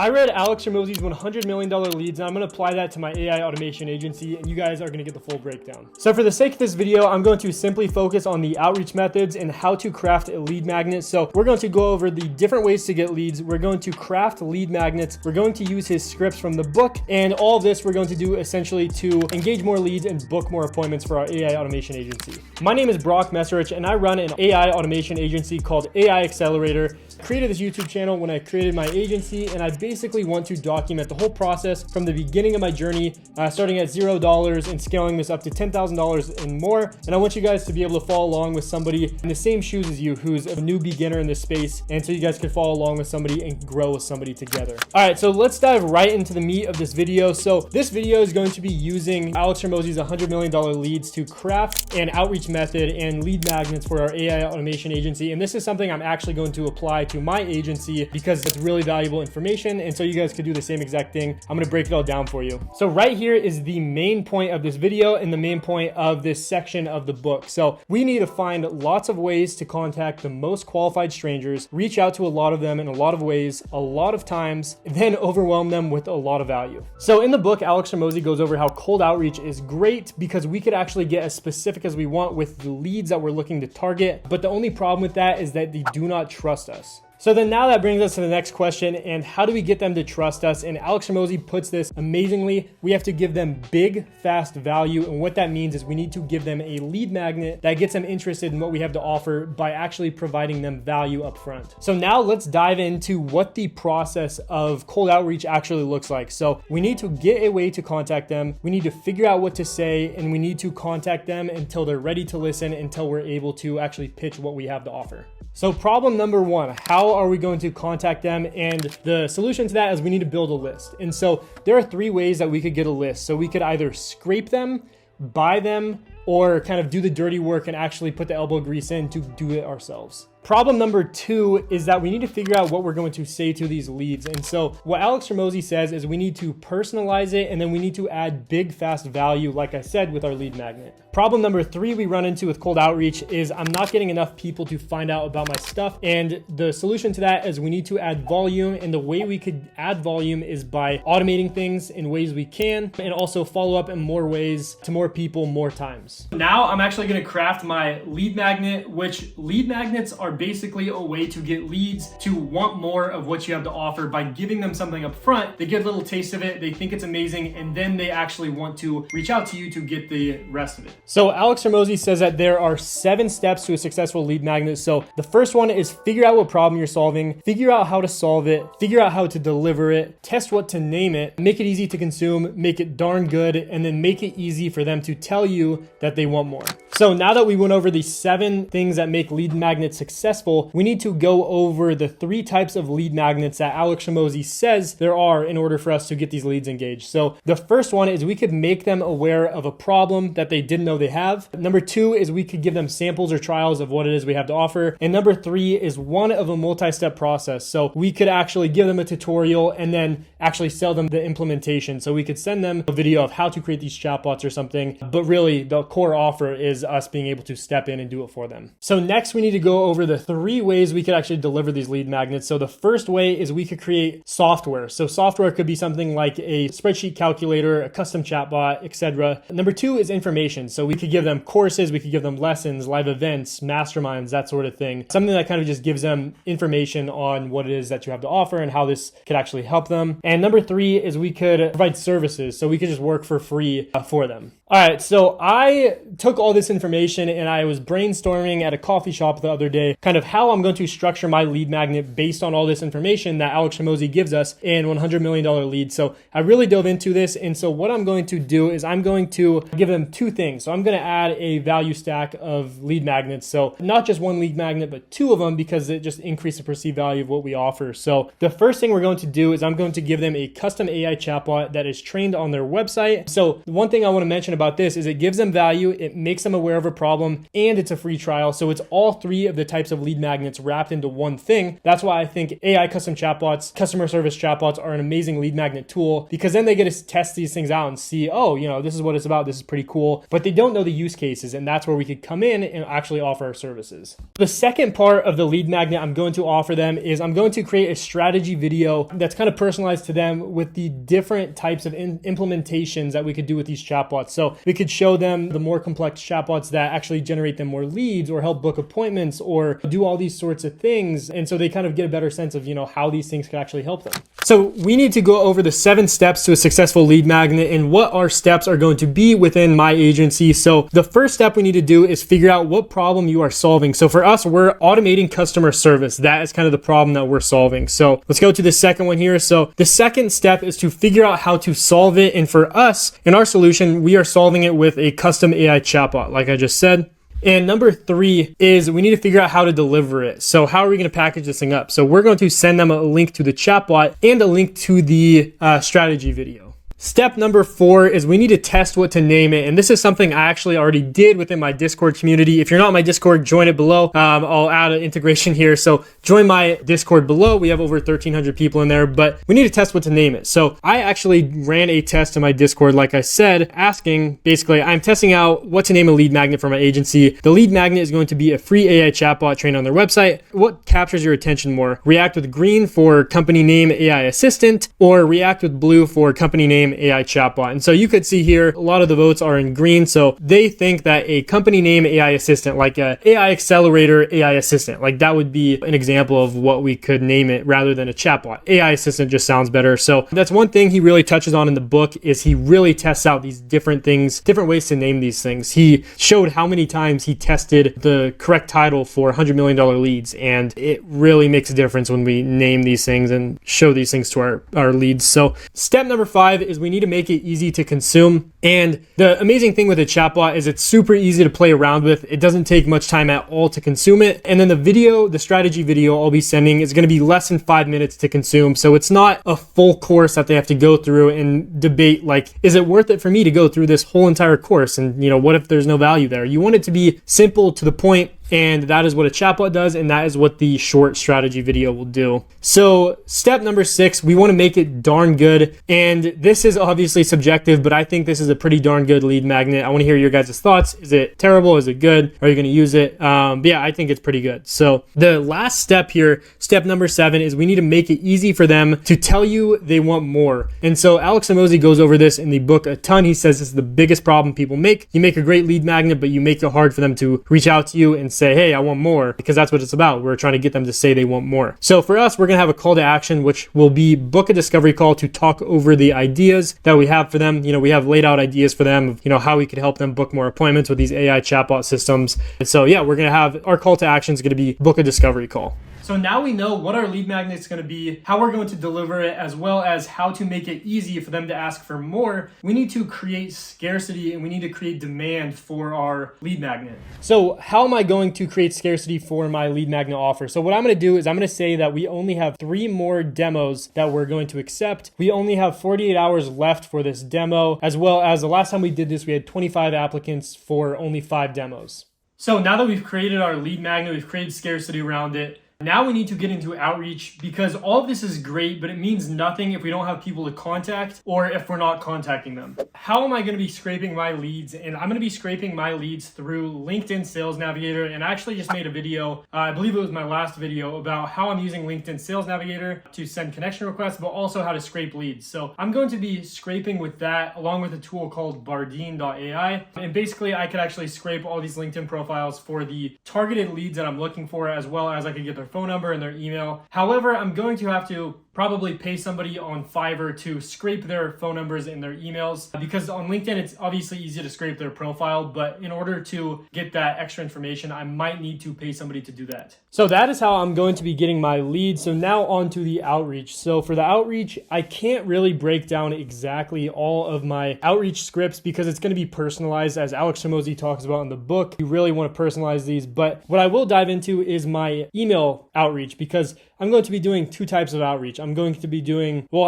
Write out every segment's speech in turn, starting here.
I read Alex Hormozi's $100 million leads, and I'm going to apply that to my AI automation agency, and you guys are going to get the full breakdown. So for the sake of this video, I'm going to simply focus on the outreach methods and how to craft a lead magnet. So we're going to go over the different ways to get leads. We're going to craft lead magnets. We're going to use his scripts from the book, and all of this we're going to do essentially to engage more leads and book more appointments for our AI automation agency. My name is Brock Mesarich, and I run an AI automation agency called AI Accelerator. I created this YouTube channel when I created my agency, and I basically want to document the whole process from the beginning of my journey, starting at $0 and scaling this up to $10,000 and more. And I want you guys to be able to follow along with somebody in the same shoes as you who's a new beginner in this space, and so you guys can follow along with somebody and grow with somebody together. All right, so let's dive right into the meat of this video. So this video is going to be using Alex Hormozi's $100 million leads to craft an outreach method and lead magnets for our AI automation agency. And this is something I'm actually going to apply to my agency because it's really valuable information, and so you guys could do the same exact thing. I'm going to break it all down for you. So right here is the main point of this video and the main point of this section of the book. So we need to find lots of ways to contact the most qualified strangers, reach out to a lot of them in a lot of ways, a lot of times, then overwhelm them with a lot of value. So in the book, Alex Hormozi goes over how cold outreach is great because we could actually get as specific as we want with the leads that we're looking to target. But the only problem with that is that they do not trust us. So then now that brings us to the next question, and how do we get them to trust us? And Alex Hormozi puts this amazingly. We have to give them big, fast value. And what that means is we need to give them a lead magnet that gets them interested in what we have to offer by actually providing them value up front. So now let's dive into what the process of cold outreach actually looks like. So we need to get a way to contact them. We need to figure out what to say, and we need to contact them until they're ready to listen, until we're able to actually pitch what we have to offer. So problem number one, how are we going to contact them? And the solution to that is we need to build a list. And so there are three ways that we could get a list. So we could either scrape them, buy them, or kind of do the dirty work and actually put the elbow grease in to do it ourselves. Problem number two is that we need to figure out what we're going to say to these leads. And so what Alex Hormozi says is we need to personalize it, and then we need to add big, fast value, like I said, with our lead magnet. Problem number three we run into with cold outreach is I'm not getting enough people to find out about my stuff. And the solution to that is we need to add volume. And the way we could add volume is by automating things in ways we can, and also follow up in more ways to more people more times. Now I'm actually going to craft my lead magnet, which lead magnets are basically a way to get leads to want more of what you have to offer by giving them something up front. They get a little taste of it, they think it's amazing, and then they actually want to reach out to you to get the rest of it. So Alex Hormozi says that there are 7 steps to a successful lead magnet. So the first one is figure out what problem you're solving, figure out how to solve it, figure out how to deliver it, test what to name it, make it easy to consume, make it darn good, and then make it easy for them to tell you that they want more. So now that we went over the 7 things that make lead magnets successful, we need to go over the 3 types of lead magnets that Alex Hormozi says there are in order for us to get these leads engaged. So the first one is we could make them aware of a problem that they didn't know they have. Number 2 is we could give them samples or trials of what it is we have to offer. And number 3 is one of a multi-step process. So we could actually give them a tutorial and then actually sell them the implementation. So we could send them a video of how to create these chatbots or something, but really the core offer is us being able to step in and do it for them. So next we need to go over the 3 ways we could actually deliver these lead magnets. So the first way is we could create software. So software could be something like a spreadsheet calculator, a custom chatbot, etc. Number 2 is information. So we could give them courses, we could give them lessons, live events, masterminds, that sort of thing. Something that kind of just gives them information on what it is that you have to offer and how this could actually help them. And number 3 is we could provide services. So we could just work for free for them. All right, so I took all this information and I was brainstorming at a coffee shop the other day, kind of how I'm going to structure my lead magnet based on all this information that Alex Hormozi gives us in $100 million leads. So I really dove into this. And so what I'm going to do is I'm going to give them 2 things. So I'm going to add a value stack of lead magnets. So not just 1 lead magnet, but 2 of them, because it just increases the perceived value of what we offer. So the first thing we're going to do is I'm going to give them a custom AI chatbot that is trained on their website. So one thing I want to mention about this is it gives them value. It makes them aware aware of a problem, and it's a free trial. So it's all three of the types of lead magnets wrapped into one thing. That's why I think AI custom chatbots, customer service chatbots are an amazing lead magnet tool, because then they get to test these things out and see, oh, this is what it's about. This is pretty cool. But they don't know the use cases, and that's where we could come in and actually offer our services. The second part of the lead magnet I'm going to offer them is I'm going to create a strategy video that's kind of personalized to them with the different types of implementations that we could do with these chatbots. So we could show them the more complex chatbots that actually generate them more leads or help book appointments or do all these sorts of things. And so they kind of get a better sense of, how these things could actually help them. So we need to go over the 7 steps to a successful lead magnet and what our steps are going to be within my agency. So the first step we need to do is figure out what problem you are solving. So for us, we're automating customer service. That is kind of the problem that we're solving. So let's go to the second one here. So the second step is to figure out how to solve it. And for us, in our solution, we are solving it with a custom AI chatbot, like I just said. And number 3 is we need to figure out how to deliver it. So how are we going to package this thing up? So we're going to send them a link to the chatbot and a link to the strategy video. Step number 4 is we need to test what to name it. And this is something I actually already did within my Discord community. If you're not in my Discord, join it below. I'll add an integration here. So join my Discord below. We have over 1,300 people in there, but we need to test what to name it. So I actually ran a test in my Discord, like I said, asking, basically, I'm testing out what to name a lead magnet for my agency. The lead magnet is going to be a free AI chatbot trained on their website. What captures your attention more? React with green for company name AI assistant, or react with blue for company name AI chatbot. And so you could see here, a lot of the votes are in green. So they think that a company name AI assistant, like a AI accelerator AI assistant, like that would be an example of what we could name it rather than a chatbot. AI assistant just sounds better. So that's one thing he really touches on in the book, is he really tests out these different things, different ways to name these things. He showed how many times he tested the correct title for $100 million leads. And it really makes a difference when we name these things and show these things to our leads. So step number 5 is we need to make it easy to consume. And the amazing thing with a chatbot is it's super easy to play around with. It doesn't take much time at all to consume it. And then the strategy video I'll be sending is going to be less than 5 minutes to consume. So it's not a full course that they have to go through and debate, like, is it worth it for me to go through this whole entire course? And what if there's no value there? You want it to be simple, to the point. And that is what a chatbot does, and that is what the short strategy video will do. So step number 6, we want to make it darn good. And this is obviously subjective, but I think this is a pretty darn good lead magnet. I want to hear your guys' thoughts. Is it terrible? Is it good? Are you going to use it? But yeah, I think it's pretty good. So the last step here, step number 7, is we need to make it easy for them to tell you they want more. And so Alex Hormozi goes over this in the book a ton. He says this is the biggest problem people make. You make a great lead magnet, but you make it hard for them to reach out to you and say, hey, I want more, because that's what it's about. We're trying to get them to say they want more. So for us, we're going to have a call to action, which will be book a discovery call to talk over the ideas that we have for them. We have laid out ideas for them of, how we could help them book more appointments with these AI chatbot systems. And so, yeah, we're going to have our call to action is going to be book a discovery call. So now we know what our lead magnet is going to be, how we're going to deliver it, as well as how to make it easy for them to ask for more. We need to create scarcity, and we need to create demand for our lead magnet. So how am I going to create scarcity for my lead magnet offer? So what I'm going to do is I'm going to say that we only have 3 more demos that we're going to accept. We only have 48 hours left for this demo, as well as the last time we did this, we had 25 applicants for only 5 demos. So now that we've created our lead magnet, we've created scarcity around it, now we need to get into outreach, because all of this is great, but it means nothing if we don't have people to contact or if we're not contacting them. How am I going to be scraping my leads? And I'm going to be scraping my leads through LinkedIn Sales Navigator. And I actually just made a video, I believe it was my last video, about how I'm using LinkedIn Sales Navigator to send connection requests, but also how to scrape leads. So I'm going to be scraping with that along with a tool called Bardeen.ai. And basically I could actually scrape all these LinkedIn profiles for the targeted leads that I'm looking for, as well as I could get their phone number and their email. However, I'm going to have to probably pay somebody on Fiverr to scrape their phone numbers and their emails, because on LinkedIn, it's obviously easy to scrape their profile, but in order to get that extra information, I might need to pay somebody to do that. So that is how I'm going to be getting my leads. So now on to the outreach. So for the outreach, I can't really break down exactly all of my outreach scripts because it's going to be personalized, as Alex Hormozi talks about in the book. You really want to personalize these, but what I will dive into is my email outreach, because I'm going to be doing two types of outreach. I'm going to be doing more,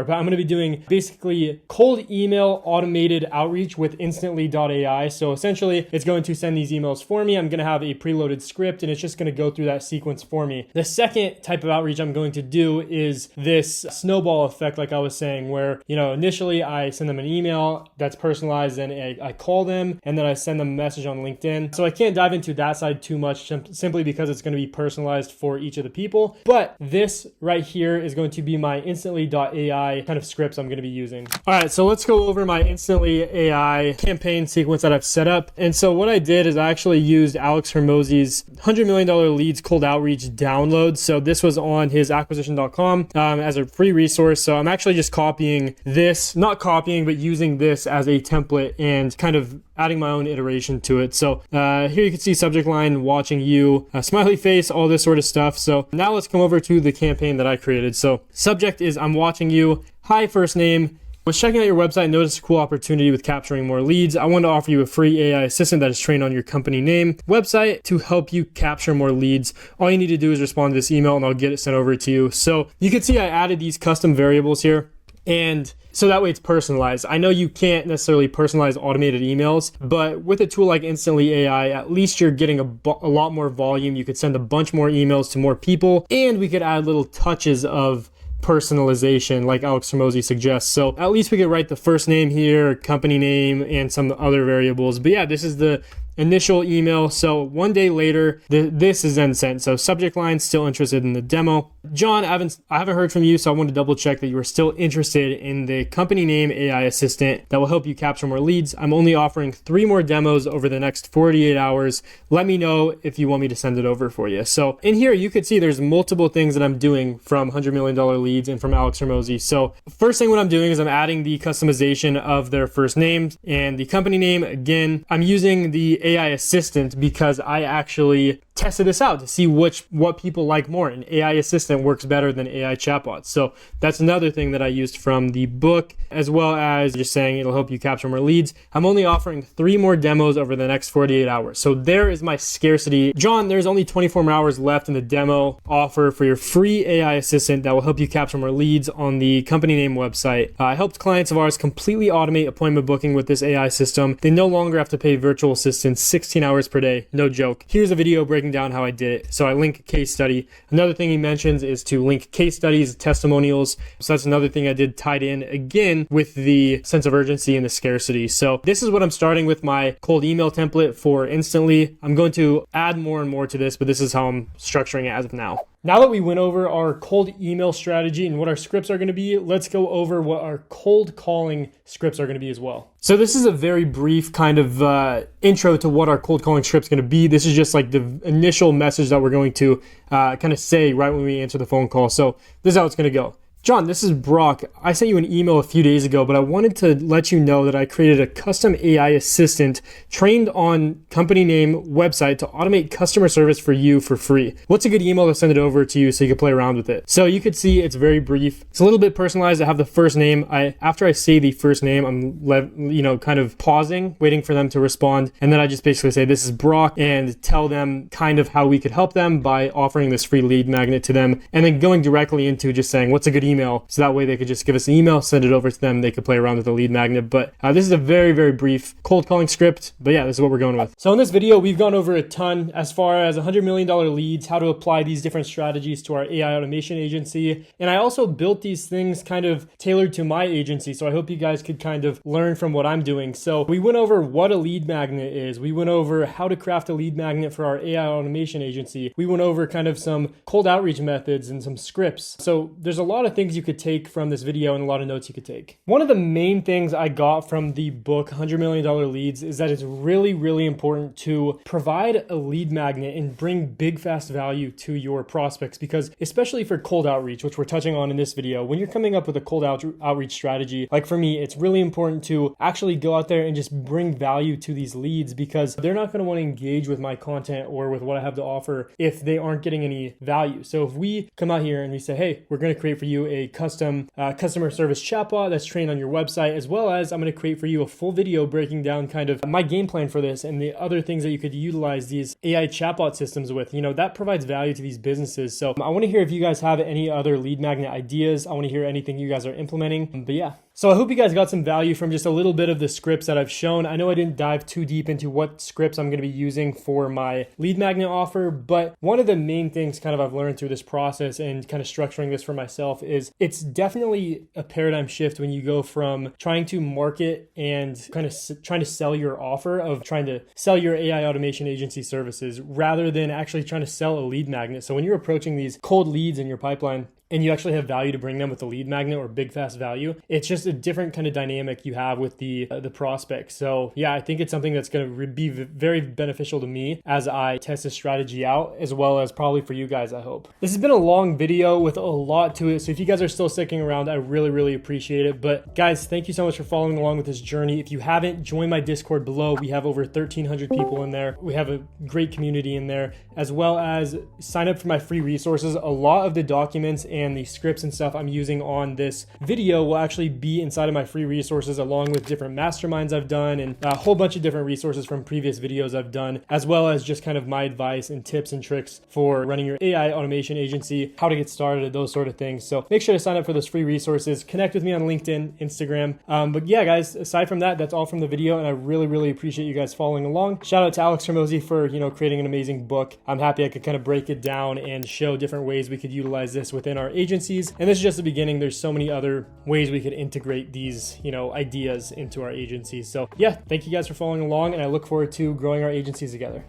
but I'm going to be doing basically cold email automated outreach with instantly.ai. So essentially it's going to send these emails for me. I'm going to have a preloaded script and it's just going to go through that sequence for me. The second type of outreach I'm going to do is this snowball effect, like I was saying, where, initially I send them an email that's personalized and I call them and then I send them a message on LinkedIn. So I can't dive into that side too much simply because it's going to be personalized for each of the people. But this right here is going to be my instantly.ai kind of scripts I'm going to be using. All right, so let's go over my instantly AI campaign sequence that I've set up. And so what I did is I actually used Alex Hormozi's $100 million leads cold outreach download. So this was on his acquisition.com as a free resource. So I'm actually just copying this, not copying, but using this as a template and kind of adding my own iteration to it. So here you can see subject line, watching you, smiley face, all this sort of stuff. So now let's come over to the campaign that I created. So subject is I'm watching you. Hi, first name. Was checking out your website, noticed a cool opportunity with capturing more leads. I want to offer you a free AI assistant that is trained on your company name website to help you capture more leads. All you need to do is respond to this email and I'll get it sent over to you. So you can see I added these custom variables here. And so that way it's personalized. I know you can't necessarily personalize automated emails, but with a tool like Instantly AI, at least you're getting a lot more volume. You could send a bunch more emails to more people, and we could add little touches of personalization like Alex Hormozi suggests. So at least we could write the first name here, company name, and some other variables. But yeah, this is the initial email. So one day later, this is then sent. So subject line, still interested in the demo. John, I haven't heard from you, so I want to double check that you are still interested in the company name AI assistant that will help you capture more leads. I'm only offering 3 more demos over the next 48 hours. Let me know if you want me to send it over for you. So in here, you could see there's multiple things that I'm doing from $100 million leads and from Alex Hormozi. So first thing what I'm doing is I'm adding the customization of their first names and the company name. Again, I'm using the AI assistant because I actually tested this out to see what people like more. An AI assistant works better than AI chatbots. So that's another thing that I used from the book, as well as just saying it'll help you capture more leads. I'm only offering 3 more demos over the next 48 hours. So there is my scarcity. John, there's only 24 more hours left in the demo offer for your free AI assistant that will help you capture more leads on the company name website. I helped clients of ours completely automate appointment booking with this AI system. They no longer have to pay virtual assistants 16 hours per day. No joke. Here's a video breaking down how I did it. So I link a case study. Another thing he mentions is to link case studies, testimonials. So that's another thing I did tied in again with the sense of urgency and the scarcity. So this is what I'm starting with my cold email template for Instantly. I'm going to add more and more to this, but this is how I'm structuring it as of now. Now that we went over our cold email strategy and what our scripts are going to be, let's go over what our cold calling scripts are going to be as well. So this is a very brief kind of intro to what our cold calling script's going to be. This is just like the initial message that we're going to kind of say right when we answer the phone call. So this is how it's going to go. John, this is Brock. I sent you an email a few days ago, but I wanted to let you know that I created a custom AI assistant trained on company name website to automate customer service for you for free. What's a good email to send it over to you so you can play around with it? So you could see it's very brief. It's a little bit personalized. I have the first name. After I say the first name, I'm kind of pausing, waiting for them to respond. And then I just basically say, this is Brock, and tell them kind of how we could help them by offering this free lead magnet to them. And then going directly into just saying, what's a good email? So that way they could just give us an email, send it over to them. They could play around with the lead magnet. But this is a very, very brief cold calling script. But yeah, this is what we're going with. So in this video, we've gone over a ton as far as $100 million leads, how to apply these different strategies to our AI automation agency. And I also built these things kind of tailored to my agency. So I hope you guys could kind of learn from what I'm doing. So we went over what a lead magnet is. We went over how to craft a lead magnet for our AI automation agency. We went over kind of some cold outreach methods and some scripts. So there's a lot of things you could take from this video and a lot of notes you could take. One of the main things I got from the book, $100 Million Leads, is that it's really, really important to provide a lead magnet and bring big, fast value to your prospects, because especially for cold outreach, which we're touching on in this video, when you're coming up with a cold outreach strategy, like for me, it's really important to actually go out there and just bring value to these leads, because they're not going to want to engage with my content or with what I have to offer if they aren't getting any value. So if we come out here and we say, hey, we're going to create for you a custom customer service chatbot that's trained on your website, as well as I'm going to create for you a full video breaking down kind of my game plan for this and the other things that you could utilize these AI chatbot systems with. You know, that provides value to these businesses. So I want to hear if you guys have any other lead magnet ideas. I want to hear anything you guys are implementing. But yeah. So I hope you guys got some value from just a little bit of the scripts that I've shown. I know I didn't dive too deep into what scripts I'm going to be using for my lead magnet offer, but one of the main things kind of I've learned through this process and kind of structuring this for myself is it's definitely a paradigm shift when you go from trying to market and kind of trying to sell your offer of trying to sell your AI automation agency services rather than actually trying to sell a lead magnet. So when you're approaching these cold leads in your pipeline, and you actually have value to bring them with the lead magnet or big fast value, it's just a different kind of dynamic you have with the prospect. So yeah, I think it's something that's going to be very beneficial to me as I test this strategy out, as well as probably for you guys, I hope. This has been a long video with a lot to it, so if you guys are still sticking around, I really appreciate it. But guys, thank you so much for following along with this journey. If you haven't, join my Discord below. We have over 1,300 people in there. We have a great community in there, as well as sign up for my free resources. A lot of the documents and the scripts and stuff I'm using on this video will actually be inside of my free resources, along with different masterminds I've done and a whole bunch of different resources from previous videos I've done, as well as just kind of my advice and tips and tricks for running your AI automation agency, how to get started, those sort of things. So make sure to sign up for those free resources. Connect with me on LinkedIn, Instagram. But yeah, guys, aside from that, that's all from the video, and I really appreciate you guys following along. Shout out to Alex Hormozi for, you know, creating an amazing book. I'm happy I could kind of break it down and show different ways we could utilize this within our agencies. And this is just the beginning. There's so many other ways we could integrate these, you know, ideas into our agencies. So yeah, thank you guys for following along, and I look forward to growing our agencies together.